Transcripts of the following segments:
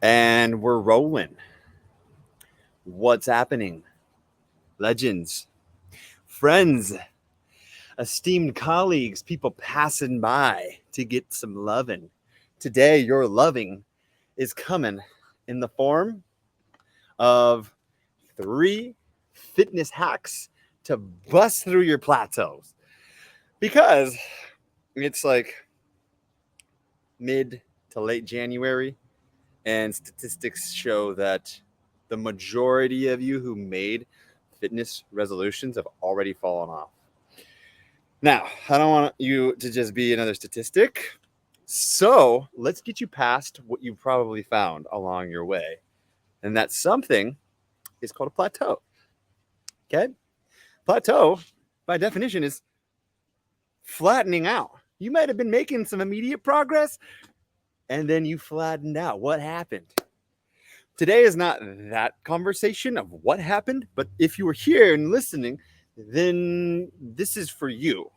And we're rolling. What's happening? Legends, friends, esteemed colleagues, people passing by to get some loving. Today, your loving is coming in the form of 3 fitness hacks to bust through your plateaus. Because it's like mid to late January, and statistics show that the majority of you who made fitness resolutions have already fallen off. Now, I don't want you to just be another statistic. So let's get you past what you probably found along your way. And that something is called a plateau. Okay? Plateau, by definition, is flattening out. You might have been making some immediate progress and then you flattened out. What happened? Today is not that conversation of what happened, but if you were here and listening, then this is for you.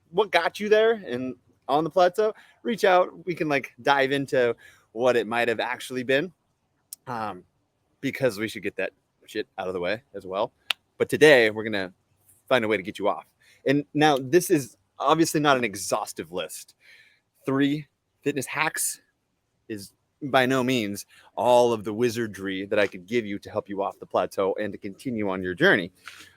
What got you there and on the plateau? Reach out. We can dive into what it might have actually been, because we should get that shit out of the way as well. But today we're gonna find a way to get you off. And now this is obviously not an exhaustive list. 3 fitness hacks is by no means all of the wizardry that I could give you to help you off the plateau and to continue on your journey.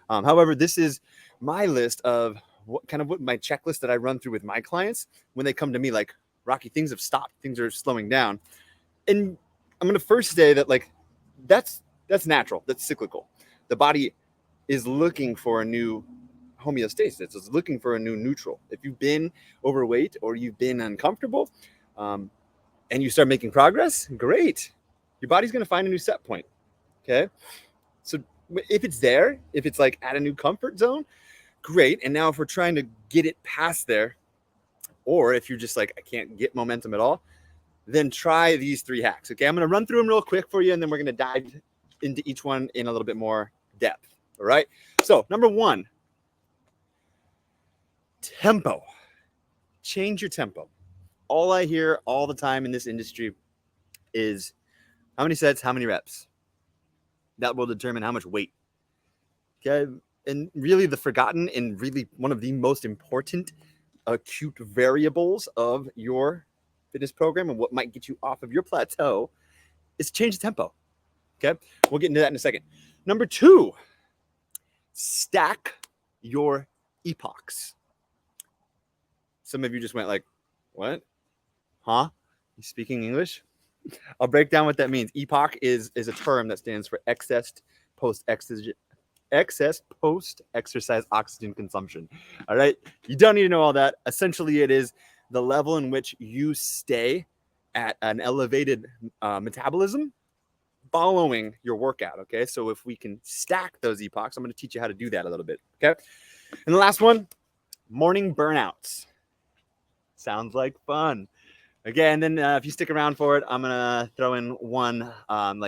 However, this is my list of what my checklist that I run through with my clients when they come to me like, Rocky, things have stopped, things are slowing down. And I'm going to first say that that's natural, that's cyclical. The body is looking for a new homeostasis, it's looking for a new neutral. If you've been overweight or you've been uncomfortable, and you start making progress, great. Your body's going to find a new set point. Okay. So if it's there, if it's at a new comfort zone, great. And now if we're trying to get it past there, or if you're just I can't get momentum at all, then try these 3 hacks. Okay. I'm going to run through them real quick for you, and then we're going to dive into each one in a little bit more depth. All right. So number 1, tempo. Change your tempo. All I hear all the time in this industry is how many sets, how many reps. That will determine how much weight. Okay. And really the forgotten and really one of the most important acute variables of your fitness program and what might get you off of your plateau is change the tempo. Okay. We'll get into that in a second. Number 2, stack your epochs. Some of you just went what? Huh? You speaking English? I'll break down what that means. Epoch is a term that stands for excess post-exercise oxygen consumption. All right? You don't need to know all that. Essentially, it is the level in which you stay at an elevated metabolism following your workout. Okay? So if we can stack those epochs, I'm going to teach you how to do that a little bit. Okay? And the last one, morning burnouts. Sounds like fun. Okay, and then if you stick around for it, I'm gonna throw in one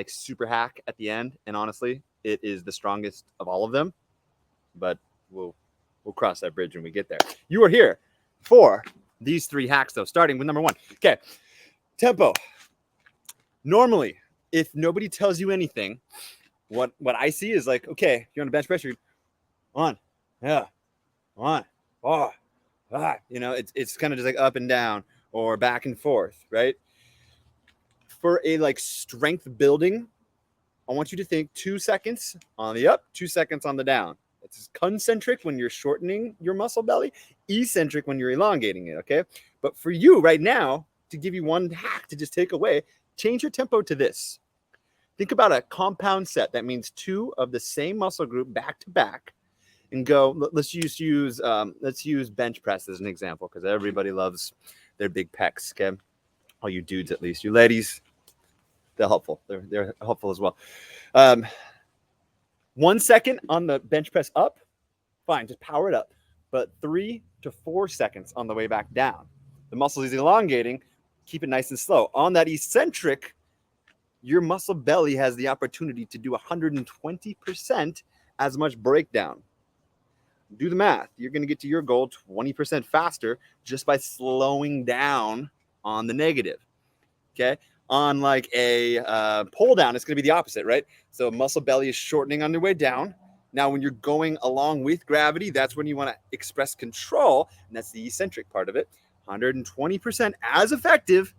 super hack at the end. And honestly, it is the strongest of all of them. But we'll cross that bridge when we get there. You are here for these 3 hacks, though. Starting with number 1. Okay, tempo. Normally, if nobody tells you anything, what I see is okay, you're on a bench press, you're 1, yeah, 1, oh, ah. It's kind of just up and down or back and forth, right? For a strength building, I want you to think 2 seconds on the up, 2 seconds on the down. It's concentric when you're shortening your muscle belly, eccentric when you're elongating it, okay? But for you right now, to give you one hack to just take away, change your tempo to this. Think about a compound set. That means 2 of the same muscle group back to back. And go. Let's use bench press as an example because everybody loves their big pecs. Okay, all you dudes at least. You ladies, they're helpful. They're helpful as well. 1 second on the bench press up, fine, just power it up. But 3 to 4 seconds on the way back down. The muscle is elongating. Keep it nice and slow. On that eccentric, your muscle belly has the opportunity to do 120% as much breakdown. Do the math. You're going to get to your goal 20% faster just by slowing down on the negative. Okay. On like a pull down, it's going to be the opposite, right? So muscle belly is shortening on your way down. Now, when you're going along with gravity, that's when you want to express control, and that's the eccentric part of it. 120% as effective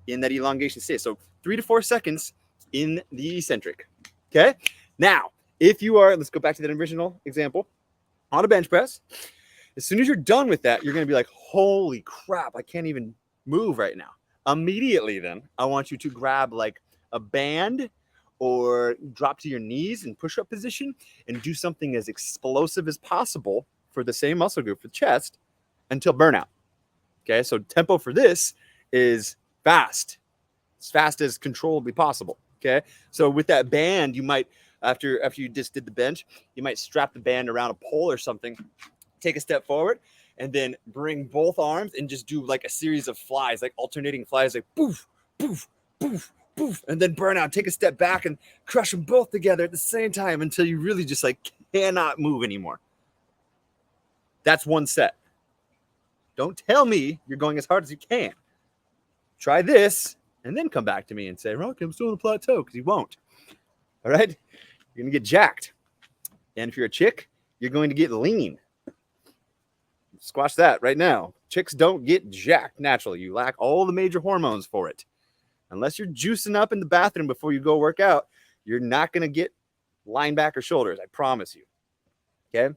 in that elongation state. So 3 to 4 seconds in the eccentric. Okay. Now, if you are, let's go back to that original example on a bench press. As soon as you're done with that, you're going to be like, holy crap, I can't even move right now. Immediately, then, I want you to grab like a band or drop to your knees in push-up position and do something as explosive as possible for the same muscle group for the chest until burnout. Okay, so tempo for this is fast, as fast as controllably possible. Okay, so with that band, you might, after you just did the bench, you might strap the band around a pole or something, take a step forward, and then bring both arms and just do like a series of flies, like alternating flies, like poof, poof, poof, poof, and then burn out. Take a step back and crush them both together at the same time until you really just like cannot move anymore. That's one set. Don't tell me you're going as hard as you can. Try this and then come back to me and say, Rocky, I'm still on the plateau, because you won't. All right? You're going to get jacked. And if you're a chick, you're going to get lean. Squash that right now. Chicks don't get jacked naturally. You lack all the major hormones for it. Unless you're juicing up in the bathroom before you go work out, you're not going to get linebacker shoulders. I promise you. Okay?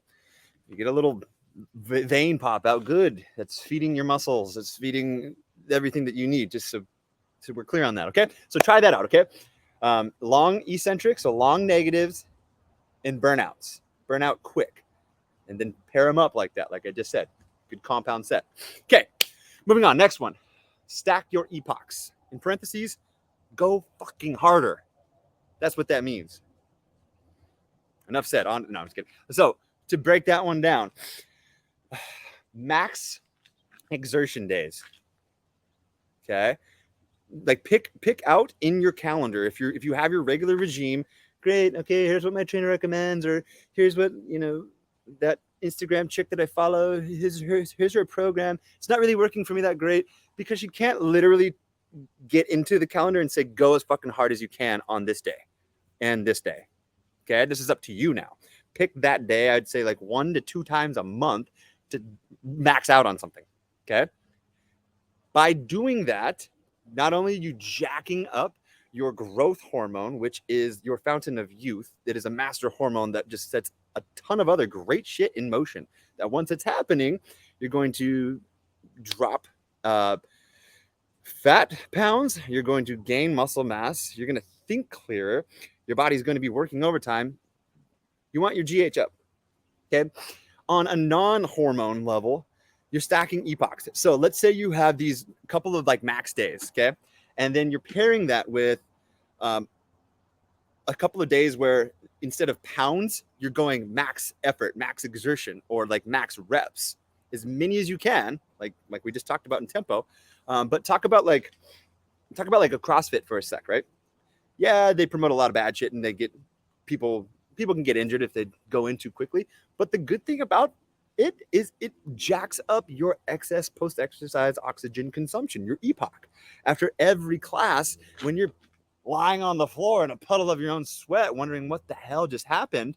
You get a little vein pop out. Good. That's feeding your muscles. It's feeding everything that you need. Just so we're clear on that. Okay? So try that out. Okay? Long eccentrics, so long negatives and burnouts. Burnout quick. And then pair them up like that, like I just said. Good compound set. Okay, moving on. Next one. Stack your epochs. In parentheses, go fucking harder. That's what that means. Enough said. No, I'm just kidding. So to break that one down, max exertion days. Okay, like pick out in your calendar. If you have your regular regime, great. Okay, here's what my trainer recommends, or here's what that Instagram chick that I follow, here's her program. It's not really working for me that great, because you can't literally get into the calendar and say, go as fucking hard as you can on this day and this day. Okay, this is up to you now. Pick that day. I'd say like 1 to 2 times a month to max out on something. Okay. By doing that, not only are you jacking up your growth hormone, which is your fountain of youth, that is a master hormone that just sets a ton of other great shit in motion. That once it's happening, you're going to drop fat pounds, you're going to gain muscle mass, you're going to think clearer, your body's going to be working overtime. You want your GH up. Okay. On a non-hormone level, you're stacking epochs. So let's say you have these couple of like max days, okay? And then you're pairing that with a couple of days where instead of pounds, you're going max effort, max exertion, or like max reps, as many as you can, like we just talked about in tempo. But talk about like a CrossFit for a sec, right? Yeah, they promote a lot of bad shit, and they get people can get injured if they go in too quickly. But the good thing about it is it jacks up your excess post-exercise oxygen consumption, your epoch. After every class, when you're lying on the floor in a puddle of your own sweat, wondering what the hell just happened,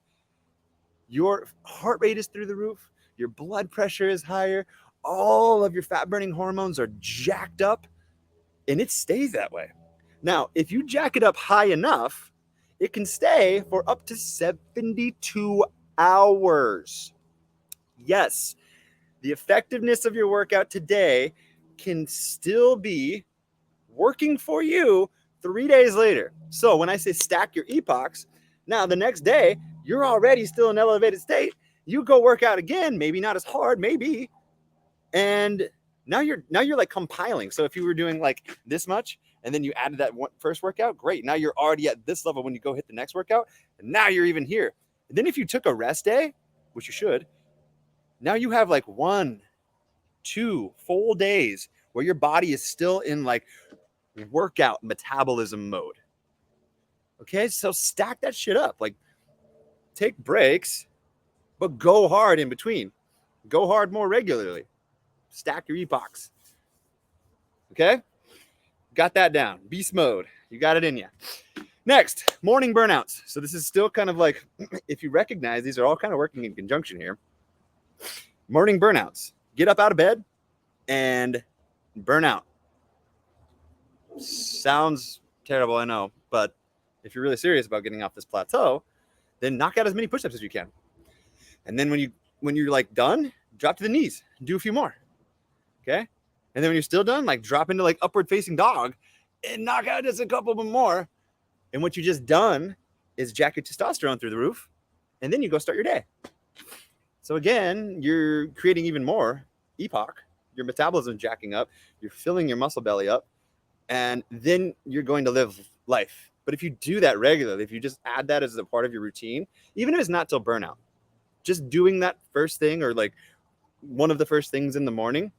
your heart rate is through the roof, your blood pressure is higher, all of your fat-burning hormones are jacked up, and it stays that way. Now, if you jack it up high enough, it can stay for up to 72 hours. Yes, the effectiveness of your workout today can still be working for you 3 days later. So when I say stack your epochs, now the next day, you're already still in elevated state. You go work out again, maybe not as hard, maybe. And now you're like compiling. So if you were doing like this much, and then you added that first workout, great. Now you're already at this level when you go hit the next workout, and now you're even here. And then if you took a rest day, which you should, now you have like 1, 2 full days where your body is still in like workout metabolism mode. Okay, so stack that shit up. Like, take breaks, but go hard in between. Go hard more regularly. Stack your epochs. Okay? Got that down. Beast mode. You got it in you. Next, morning burnouts. So this is still kind of like, if you recognize, these are all kind of working in conjunction here. Morning burnouts. Get up out of bed and burn out. Sounds terrible, I know, but if you're really serious about getting off this plateau, then knock out as many push-ups as you can. And then when you're like done, drop to the knees, do a few more. Okay? And then when you're still done, like drop into like upward facing dog and knock out just a couple more. And what you just done is jack your testosterone through the roof, and then you go start your day. So again, you're creating even more EPOC. Your metabolism jacking up. You're filling your muscle belly up, and then you're going to live life. But if you do that regularly, if you just add that as a part of your routine, even if it's not till burnout, just doing that first thing or like one of the first things in the morning,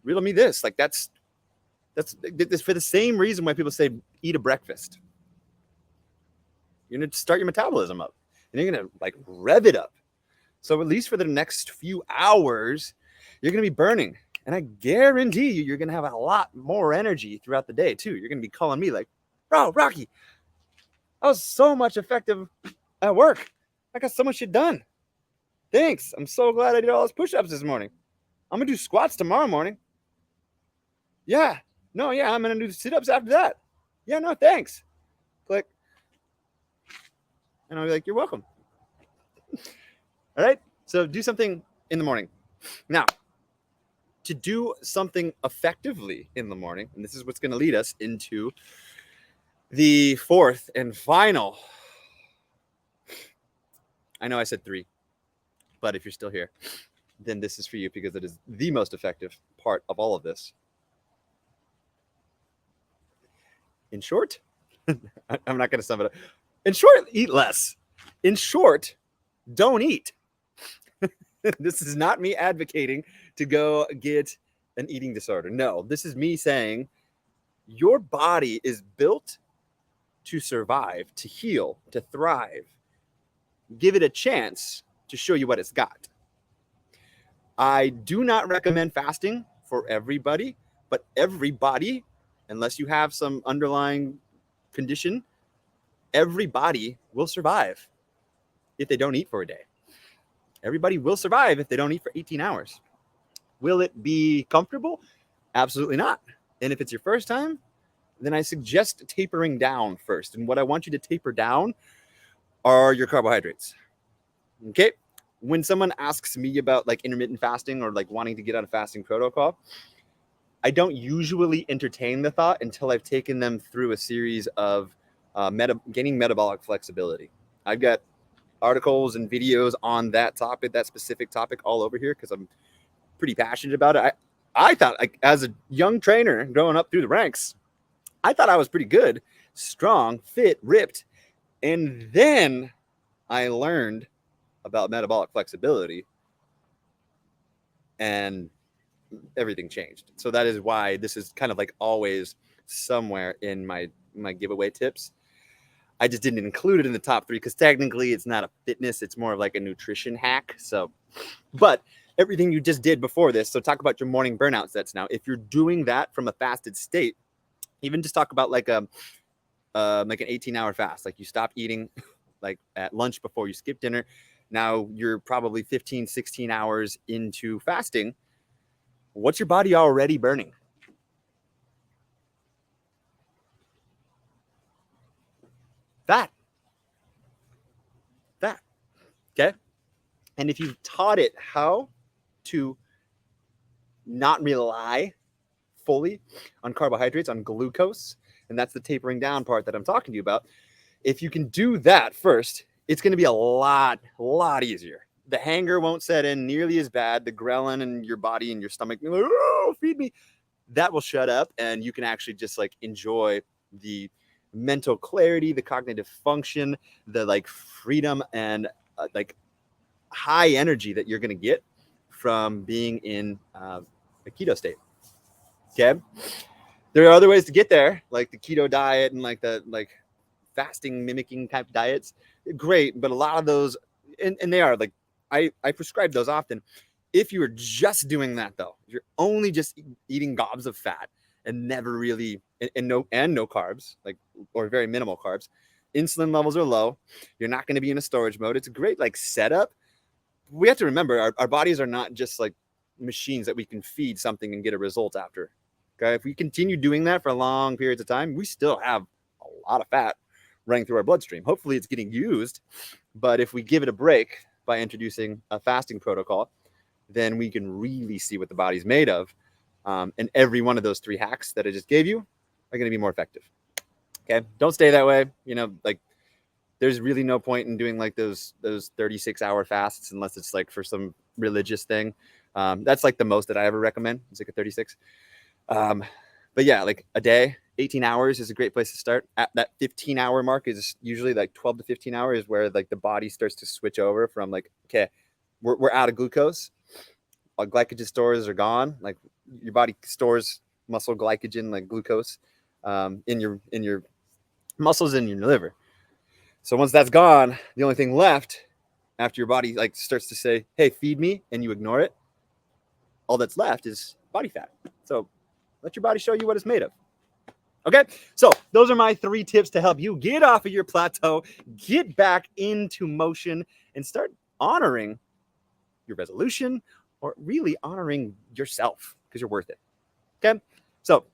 riddle me this, like that's for the same reason why people say eat a breakfast. You're going to start your metabolism up, and you're going to like rev it up. So at least for the next few hours, you're going to be burning. And I guarantee you're going to have a lot more energy throughout the day too. You're going to be calling me like, bro, Rocky, I was so much effective at work. I got so much shit done. Thanks. I'm so glad I did all those push-ups this morning. I'm going to do squats tomorrow morning. Yeah. No, yeah, I'm going to do sit-ups after that. Yeah, no, thanks. Click. And I'll be like, you're welcome. All right. So do something in the morning. Now, to do something effectively in the morning, and this is what's going to lead us into the fourth and final. I know I said 3, but if you're still here, then this is for you because it is the most effective part of all of this. In short, I'm not going to sum it up. In short, eat less. In short, don't eat. This is not me advocating to go get an eating disorder. No, this is me saying your body is built to survive, to heal, to thrive. Give it a chance to show you what it's got. I do not recommend fasting for everybody, but everybody, unless you have some underlying condition, everybody will survive if they don't eat for a day. Everybody will survive if they don't eat for 18 hours. Will it be comfortable? Absolutely not. And if it's your first time, then I suggest tapering down first. And what I want you to taper down are your carbohydrates. Okay? When someone asks me about like intermittent fasting or like wanting to get on a fasting protocol, I don't usually entertain the thought until I've taken them through a series of gaining metabolic flexibility. I've got articles and videos on that topic, that specific topic all over here because I'm pretty passionate about it. I thought, like, as a young trainer growing up through the ranks, I thought I was pretty good, strong, fit, ripped. And then I learned about metabolic flexibility and everything changed. So that is why this is kind of like always somewhere in my giveaway tips. I just didn't include it in the top 3 because technically it's not a fitness. It's more of like a nutrition hack. So, but everything you just did before this. So talk about your morning burnout sets now. If you're doing that from a fasted state, even just talk about like an 18-hour fast. Like you stop eating like at lunch before you skip dinner. Now you're probably 15, 16 hours into fasting. What's your body already burning? Fat. Okay. And if you've taught it how to not rely fully on carbohydrates, on glucose, and that's the tapering down part that I'm talking to you about. If you can do that first, it's going to be a lot easier. The hanger won't set in nearly as bad. The ghrelin in your body and your stomach, oh, feed me. That will shut up, and you can actually just like enjoy the mental clarity, the cognitive function, the like freedom and like high energy that you're going to get from being in a keto state. Okay. There are other ways to get there, like the keto diet and like the like fasting mimicking type diets. Great. But a lot of those, and they are like, I prescribe those often. If you are just doing that though, you're only just eating gobs of fat and never really and no carbs, like, or very minimal carbs. Insulin levels are low. You're not going to be in a storage mode. It's a great like setup. We have to remember our bodies are not just like machines that we can feed something and get a result after. Okay, if we continue doing that for long periods of time, we still have a lot of fat running through our bloodstream. Hopefully it's getting used, but if we give it a break by introducing a fasting protocol, then we can really see what the body's made of. And every one of those 3 hacks that I just gave you are going to be more effective. Okay, don't stay that way. Like, there's really no point in doing like those 36-hour fasts unless it's like for some religious thing. That's like the most that I ever recommend. It's like a 36. But yeah, like a day, 18 hours is a great place to start. At that 15-hour mark is usually like 12 to 15 hours where like the body starts to switch over from like, okay, we're out of glucose. Our glycogen stores are gone. Like, your body stores muscle glycogen, like glucose, in your muscles and your liver. So once that's gone, the only thing left after your body like starts to say, hey, feed me, and you ignore it, all that's left is body fat. So let your body show you what it's made of. Okay, so those are my 3 tips to help you get off of your plateau, get back into motion, and start honoring your resolution, or really honoring yourself, because you're worth it. Okay, so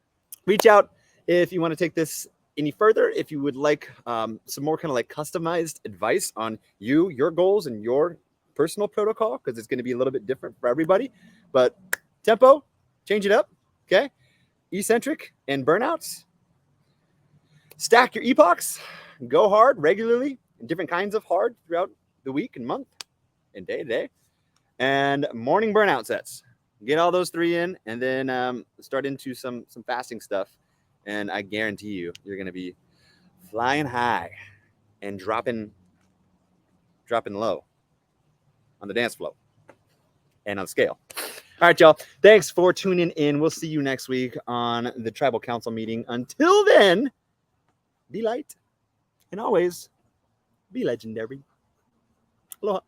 reach out if you want to take this any further. If you would like some more kind of like customized advice on your goals and your personal protocol, because it's going to be a little bit different for everybody. But tempo, change it up. Okay, eccentric and burnouts. Stack your epochs. Go hard regularly, different kinds of hard throughout the week and month and day to day. And morning burnout sets. Get all those 3 in, and then start into some fasting stuff. And I guarantee you're going to be flying high and dropping low on the dance floor and on the scale. All right, y'all. Thanks for tuning in. We'll see you next week on the Tribal Council meeting. Until then, be light and always be legendary. Aloha.